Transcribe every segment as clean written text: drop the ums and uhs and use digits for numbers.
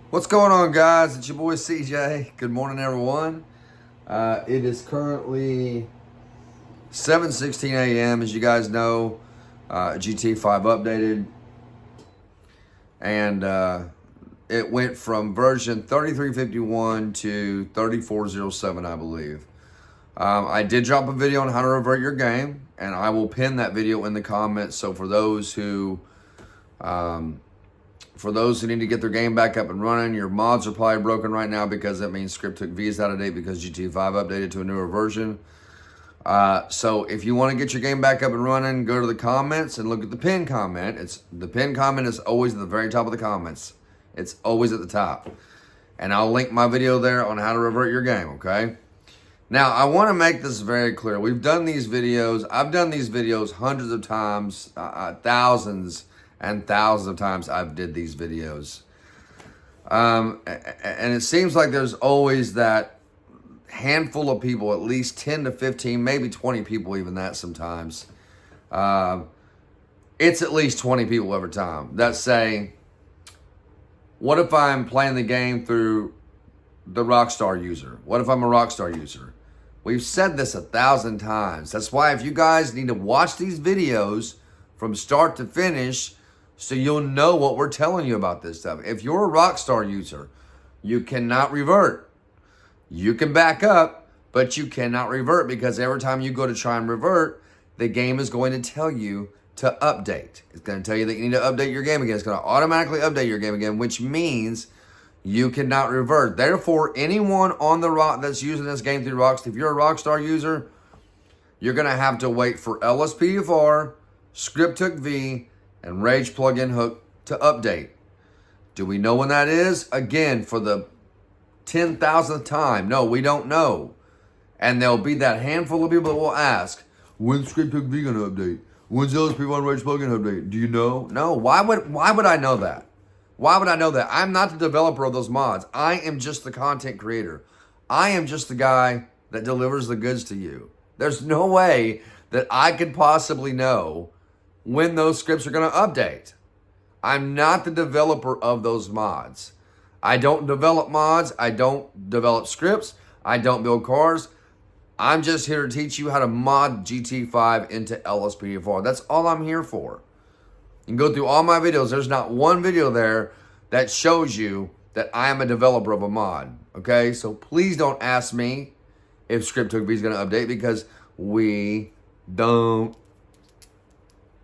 What's going on, guys? It's your boy CJ. Good morning, everyone. It is currently 7:16 a.m. As you guys know, GT5 updated, and it went from version 3351 to 3407, I believe. I did drop a video on how to revert your game, and I will pin that video in the comments. So for those who need to get their game back up and running, your mods are probably broken right now because that means ScriptHook V is out of date because GT5 updated to a newer version. So if you want to get your game back up and running, go to the comments and look at the pinned comment. The pinned comment is always at the very top of the comments. It's always at the top. And I'll link my video there on how to revert your game, okay? Now, I want to make this very clear. We've done these videos. I've done these videos hundreds of times, thousands and thousands of times I've did these videos. And it seems like there's always that handful of people, at least 10 to 15, maybe 20 people, even that sometimes. It's at least 20 people every time that say, what if I'm playing the game through the Rockstar user? What if I'm a Rockstar user? We've said this 1,000 times. That's why if you guys need to watch these videos from start to finish, so you'll know what we're telling you about this stuff. If you're a Rockstar user, you cannot revert. You can back up, but you cannot revert because every time you go to try and revert, the game is going to tell you to update. It's going to tell you that you need to update your game again. It's going to automatically update your game again, which means you cannot revert. Therefore, anyone on the rock that's using this game through Rockstar, if you're a Rockstar user, you're going to have to wait for LSPDFR, ScriptHook V, and Rage plugin hook to update. Do we know when that is? Again, for the 10,000th time. No, we don't know. And there'll be that handful of people that will ask, when's ScriptHook V gonna update? When's LSP1 Rage plugin update? Do you know? No. Why would I know that? Why would I know that? I'm not the developer of those mods. I am just the content creator. I am just the guy that delivers the goods to you. There's no way that I could possibly know when those scripts are going to update. I'm not the developer of those mods. I don't develop mods. I don't develop scripts. I don't build cars. I'm just here to teach you how to mod GT5 into LSPDFR. That's all I'm here for. You can go through all my videos. There's not one video there that shows you that I am a developer of a mod. Okay? So please don't ask me if ScriptHook V is going to update because we don't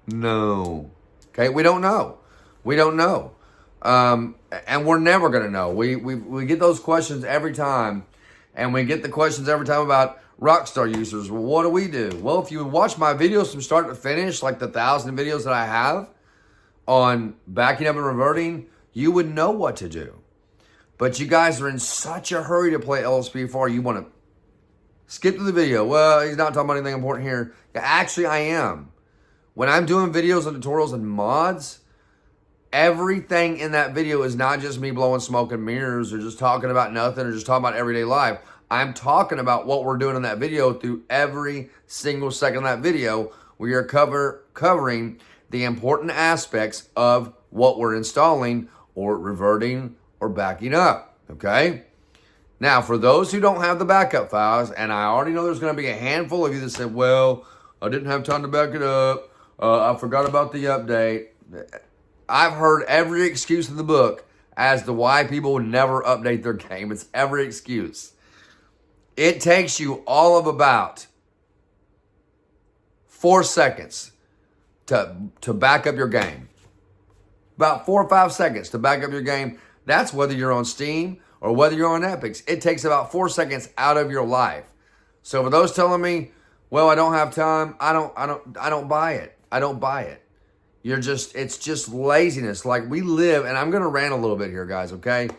know. Okay? We don't know. We don't know. And we're never going to know. We get those questions every time. And we get the questions every time about Rockstar users. Well, what do we do? Well, if you watch my videos from start to finish, like the 1,000 videos that I have on backing up and reverting, you would know what to do. But you guys are in such a hurry to play LSPDFR, you want to skip to the video. Well, he's not talking about anything important here. Yeah, actually, I am. When I'm doing videos and tutorials and mods, everything in that video is not just me blowing smoke and mirrors or just talking about nothing or just talking about everyday life. I'm talking about what we're doing in that video through every single second of that video. We are covering the important aspects of what we're installing or reverting or backing up, okay? Now, for those who don't have the backup files, and I already know there's going to be a handful of you that said, well, I didn't have time to back it up. I forgot about the update. I've heard every excuse in the book as to why people would never update their game. It's every excuse. It takes you all of about 4 seconds to back up your game. About 4 or 5 seconds to back up your game. That's whether you're on Steam or whether you're on Epix. It takes about 4 seconds out of your life. So for those telling me, well, I don't have time, I don't buy it. I don't buy it. It's just laziness. Like we live, and I'm going to rant a little bit here, guys, okay?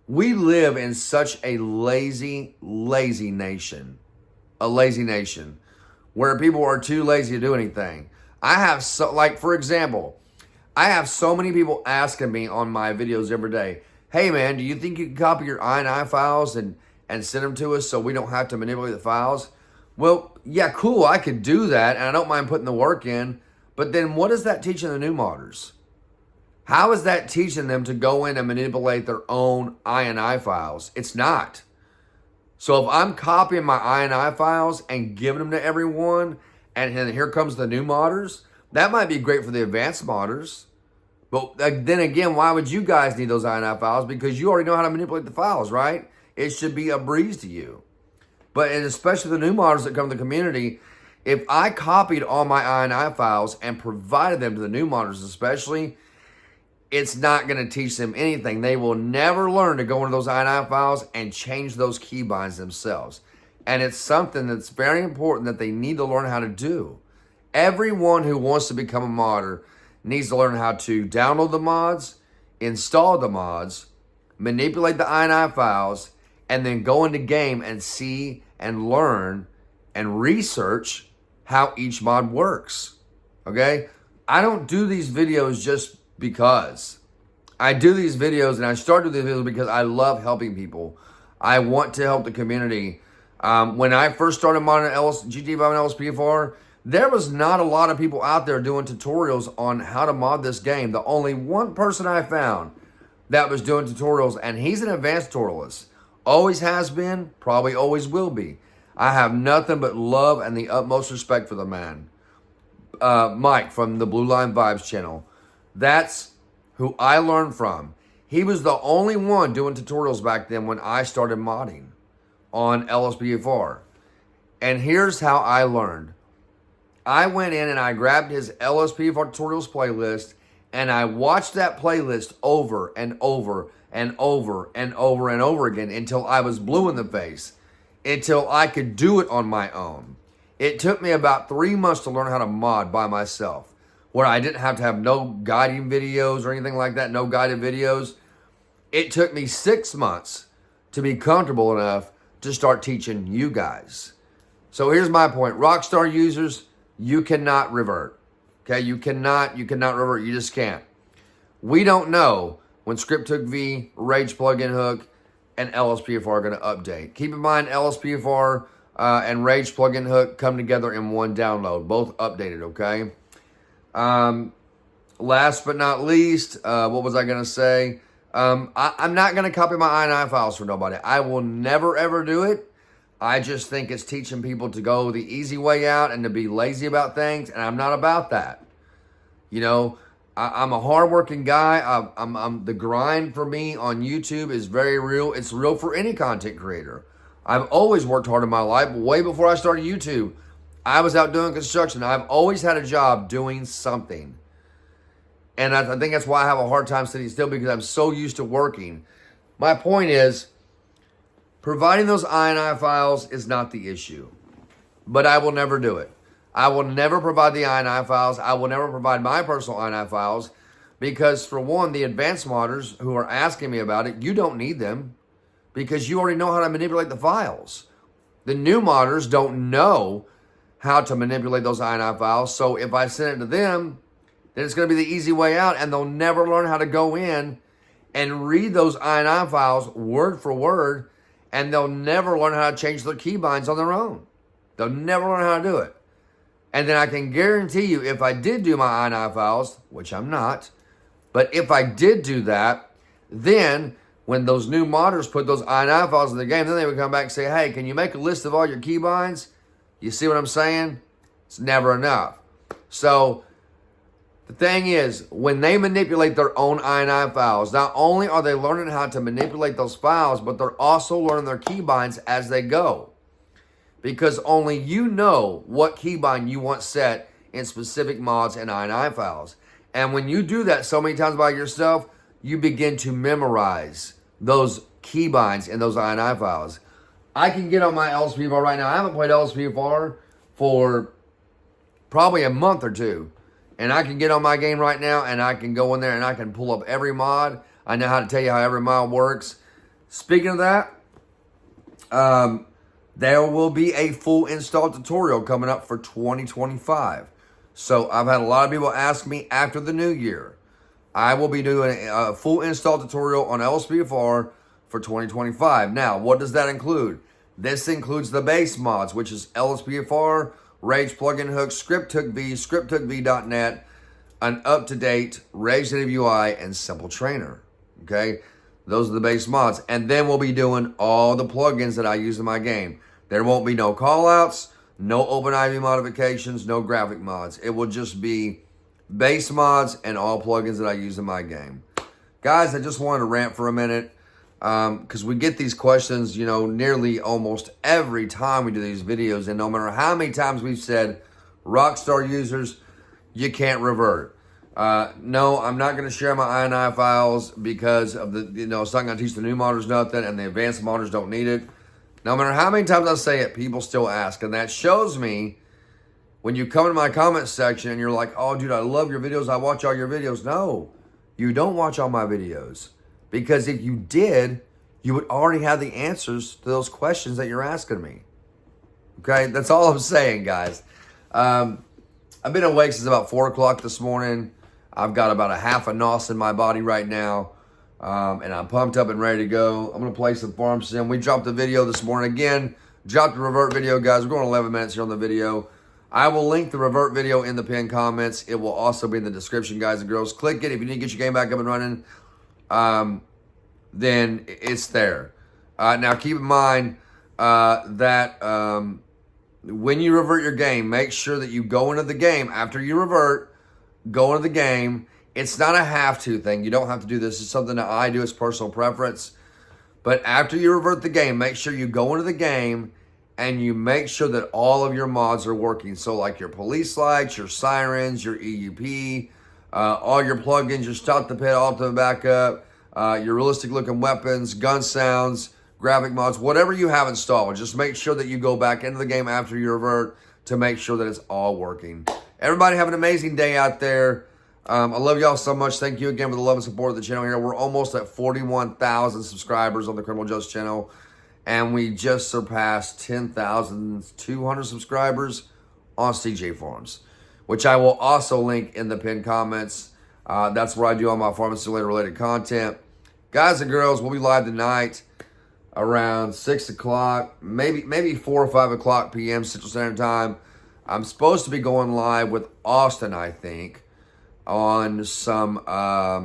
We live in such a lazy nation. A lazy nation where people are too lazy to do anything. For example, I have so many people asking me on my videos every day, hey man, do you think you can copy your INI files and send them to us so we don't have to manipulate the files? Well, yeah, cool, I could do that, and I don't mind putting the work in, but then what is that teaching the new modders? How is that teaching them to go in and manipulate their own INI files? It's not. So if I'm copying my INI files and giving them to everyone, and then here comes the new modders, that might be great for the advanced modders. But then again, why would you guys need those INI files? Because you already know how to manipulate the files, right? It should be a breeze to you. But and especially the new modders that come to the community, if I copied all my INI files and provided them to the new modders especially, it's not going to teach them anything. They will never learn to go into those INI files and change those keybinds themselves. And it's something that's very important that they need to learn how to do. Everyone who wants to become a modder needs to learn how to download the mods, install the mods, manipulate the INI files, and then go into game and see and learn and research how each mod works. Okay? I don't do these videos just because. I do these videos, and I started these videos because I love helping people. I want to help the community. When I first started modding GTA 5 and LSPDFR, there was not a lot of people out there doing tutorials on how to mod this game. The only one person I found that was doing tutorials, and he's an advanced tutorialist. Always has been, probably always will be. I have nothing but love and the utmost respect for the man. Mike from the Blue Line Vibes channel. That's who I learned from. He was the only one doing tutorials back then when I started modding on LSPDFR. And here's how I learned. I went in and I grabbed his LSPDFR tutorials playlist, and I watched that playlist over and over and over and over and over again until I was blue in the face, until I could do it on my own. It took me about 3 months to learn how to mod by myself, where I didn't have to have no guiding videos or anything like that, no guided videos. It took me 6 months to be comfortable enough to start teaching you guys. So here's my point. Rockstar users, you cannot revert. Okay, you cannot revert. You just can't. We don't know when ScriptHook-V, Rage Plugin Hook, and LSPDFR are going to update. Keep in mind, LSPDFR and Rage Plugin Hook come together in one download, both updated, okay? Last but not least, what was I going to say? I'm not going to copy my INI files for nobody. I will never, ever do it. I just think it's teaching people to go the easy way out and to be lazy about things, and I'm not about that. You know, I'm a hardworking guy. The grind for me on YouTube is very real. It's real for any content creator. I've always worked hard in my life. Way before I started YouTube, I was out doing construction. I've always had a job doing something. And I think that's why I have a hard time sitting still, because I'm so used to working. My point is, providing those INI files is not the issue, but I will never do it. I will never provide the INI files. I will never provide my personal INI files because, for one, the advanced modders who are asking me about it, you don't need them because you already know how to manipulate the files. The new modders don't know how to manipulate those INI files, so if I send it to them, then it's going to be the easy way out, and they'll never learn how to go in and read those INI files word for word, and they'll never learn how to change their keybinds on their own. They'll never learn how to do it. And then I can guarantee you, if I did do my INI files, which I'm not, but if I did do that, then when those new modders put those INI files in the game, then they would come back and say, hey, can you make a list of all your keybinds? You see what I'm saying? It's never enough. So the thing is, when they manipulate their own INI files, not only are they learning how to manipulate those files, but they're also learning their keybinds as they go. Because only you know what keybind you want set in specific mods and INI files. And when you do that so many times by yourself, you begin to memorize those keybinds in those INI files. I can get on my LSPDFR right now. I haven't played LSPDFR for probably a month or two. And I can get on my game right now, and I can go in there and I can pull up every mod. I know how to tell you how every mod works. Speaking of that, there will be a full install tutorial coming up for 2025. So I've had a lot of people ask me after the new year. I will be doing a full install tutorial on LSPDFR for 2025. Now, what does that include? This includes the base mods, which is LSPDFR, Rage Plugin Hook, ScriptHook-V, ScriptHook-V.net, an up-to-date Raise Native UI and Simple Trainer. Okay, those are the base mods, and then we'll be doing all the plugins that I use in my game. There won't be no callouts, no OpenIV modifications, no graphic mods. It will just be base mods and all plugins that I use in my game. Guys, I just wanted to rant for a minute because we get these questions, nearly almost every time we do these videos, and no matter how many times we've said, Rockstar users, you can't revert. No, I'm not going to share my INI files because of it's not going to teach the new modders nothing, and the advanced modders don't need it. No matter how many times I say it, people still ask, and that shows me when you come in my comment section and you're like, oh, dude, I love your videos. I watch all your videos. No, you don't watch all my videos, because if you did, you would already have the answers to those questions that you're asking me. Okay, that's all I'm saying, guys. I've been awake since about 4 o'clock this morning. I've got about a half a NOS in my body right now, and I'm pumped up and ready to go. I'm going to play some Farm Sim. We dropped a video this morning. Again, dropped a revert video, guys. We're going 11 minutes here on the video. I will link the revert video in the pinned comments. It will also be in the description, guys and girls. Click it if you need to get your game back up and running. Then it's there. Now, keep in mind that when you revert your game, make sure that you go into the game. After you revert, go into the game. It's not a have-to thing. You don't have to do this. It's something that I do as personal preference. But after you revert the game, make sure you go into the game and you make sure that all of your mods are working. So like your police lights, your sirens, your EUP, all your plugins, your stop the pit, ultimate backup, your realistic looking weapons, gun sounds, graphic mods, whatever you have installed. Just make sure that you go back into the game after you revert to make sure that it's all working. Everybody have an amazing day out there. I love y'all so much. Thank you again for the love and support of the channel here. We're almost at 41,000 subscribers on the Criminal Justice channel, and we just surpassed 10,200 subscribers on CJ Farms, which I will also link in the pinned comments. That's where I do all my Farming Simulator related content. Guys and girls, we'll be live tonight around 6 o'clock, maybe 4 or 5 o'clock p.m. Central Standard Time. I'm supposed to be going live with Austin, I think, on some, I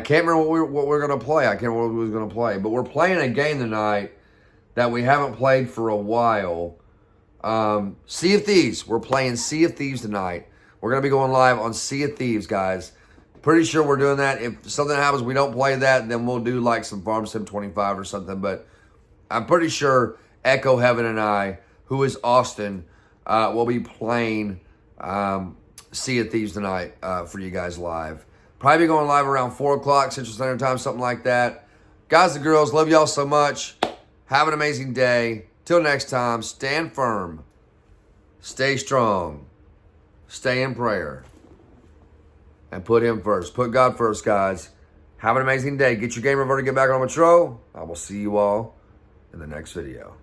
can't remember what we're going to play. I can't remember what we was going to play. But we're playing a game tonight that we haven't played for a while. Sea of Thieves. We're playing Sea of Thieves tonight. We're going to be going live on Sea of Thieves, guys. Pretty sure we're doing that. If something happens, we don't play that, then we'll do like some Farm Sim 25 or something. But I'm pretty sure Echo Heaven and I, who is Austin, will be playing Sea of Thieves tonight for you guys live. Probably going live around 4 o'clock Central Standard Time, something like that. Guys and girls, love y'all so much. Have an amazing day. Till next time, stand firm. Stay strong. Stay in prayer. And put him first. Put God first, guys. Have an amazing day. Get your game reverted. Get back on patrol. I will see you all in the next video.